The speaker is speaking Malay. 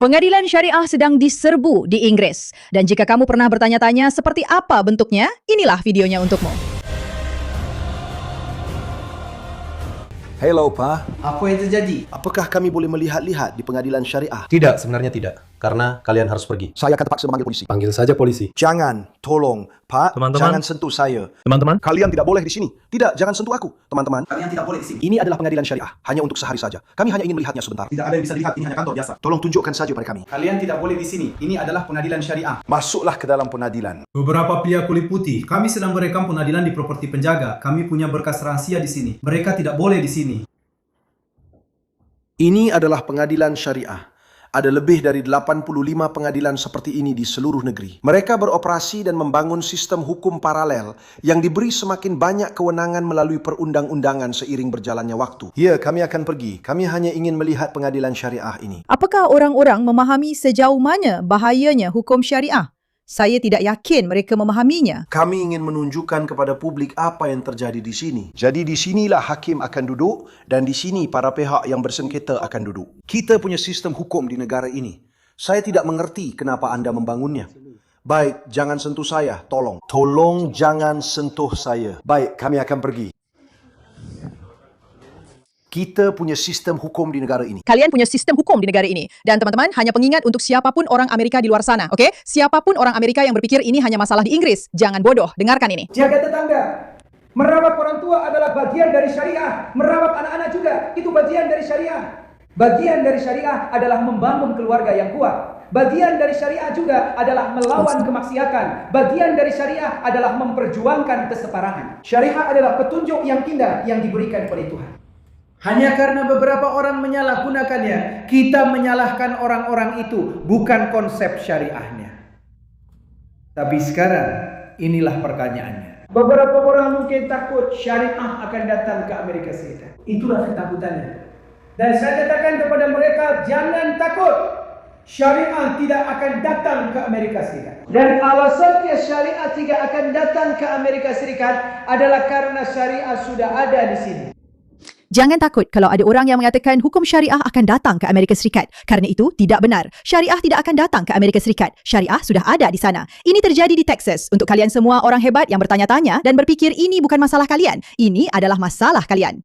Pengadilan syariah sedang diserbu di Inggris. Dan jika kamu pernah bertanya-tanya seperti apa bentuknya, inilah videonya untukmu. Hello, Pa. Apa yang terjadi? Apakah kami boleh melihat-lihat di pengadilan syariah? Tidak, sebenarnya tidak. Karena kalian harus pergi. Saya akan terpaksa memanggil polisi. Panggil saja polisi. Jangan, tolong, Pak. Teman-teman. Jangan sentuh saya. Teman-teman, Kalian tidak boleh di sini. Tidak, jangan sentuh aku. Teman-teman, Kalian tidak boleh di sini. ini adalah pengadilan syariah. Hanya untuk sehari saja. Kami hanya ingin melihatnya sebentar. Tidak ada yang bisa dilihat, ini hanya kantor biasa. Tolong tunjukkan saja pada kami. Kalian tidak boleh di sini. Ini adalah pengadilan syariah. Masuklah ke dalam pengadilan. Beberapa pria kulit putih, kami sedang merekam pengadilan di properti penjaga. Kami punya berkas rahasia di sini. Mereka tidak boleh di sini. Ini adalah pengadilan syariah. Ada lebih dari 85 pengadilan seperti ini di seluruh negeri. Mereka beroperasi dan membangun sistem hukum paralel yang diberi semakin banyak kewenangan melalui perundang-undangan seiring berjalannya waktu. Ya, kami akan pergi. Kami hanya ingin melihat pengadilan syariah ini. Apakah orang-orang memahami sejauh mana bahayanya hukum syariah? Saya tidak yakin mereka memahaminya. Kami ingin menunjukkan kepada publik apa yang terjadi di sini. Jadi di sinilah hakim akan duduk dan di sini para pihak yang bersengketa akan duduk. Kita punya sistem hukum di negara ini. Saya tidak mengerti kenapa anda membangunnya. Baik, jangan sentuh saya, tolong. Tolong jangan sentuh saya. Baik, kami akan pergi. Kita punya sistem hukum di negara ini. Kalian punya sistem hukum di negara ini. Dan teman-teman, hanya pengingat untuk siapapun orang Amerika di luar sana, oke? Siapapun orang Amerika yang berpikir ini hanya masalah di Inggris, jangan bodoh, dengarkan ini. Jaga tetangga. Merawat orang tua adalah bagian dari syariah. Merawat anak-anak juga, itu bagian dari syariah. Bagian dari syariah adalah membangun keluarga yang kuat. Bagian dari syariah juga adalah melawan kemaksiatan. Bagian dari syariah adalah memperjuangkan keseparangan. Syariah adalah petunjuk yang indah yang diberikan oleh Tuhan. Hanya karena beberapa orang menyalahgunakannya, kita menyalahkan orang-orang itu, bukan konsep syariahnya. Tapi sekarang, inilah pertanyaannya. Beberapa orang mungkin takut syariah akan datang ke Amerika Serikat. Itulah ketakutannya. Dan saya katakan kepada mereka, jangan takut. Syariah tidak akan datang ke Amerika Serikat. Dan alasannya syariah tidak akan datang ke Amerika Serikat adalah karena syariah sudah ada di sini. Jangan takut kalau ada orang yang mengatakan hukum syariah akan datang ke Amerika Serikat. Karena itu tidak benar. Syariah tidak akan datang ke Amerika Serikat. Syariah sudah ada di sana. Ini terjadi di Texas. Untuk kalian semua orang hebat yang bertanya-tanya dan berpikir ini bukan masalah kalian. Ini adalah masalah kalian.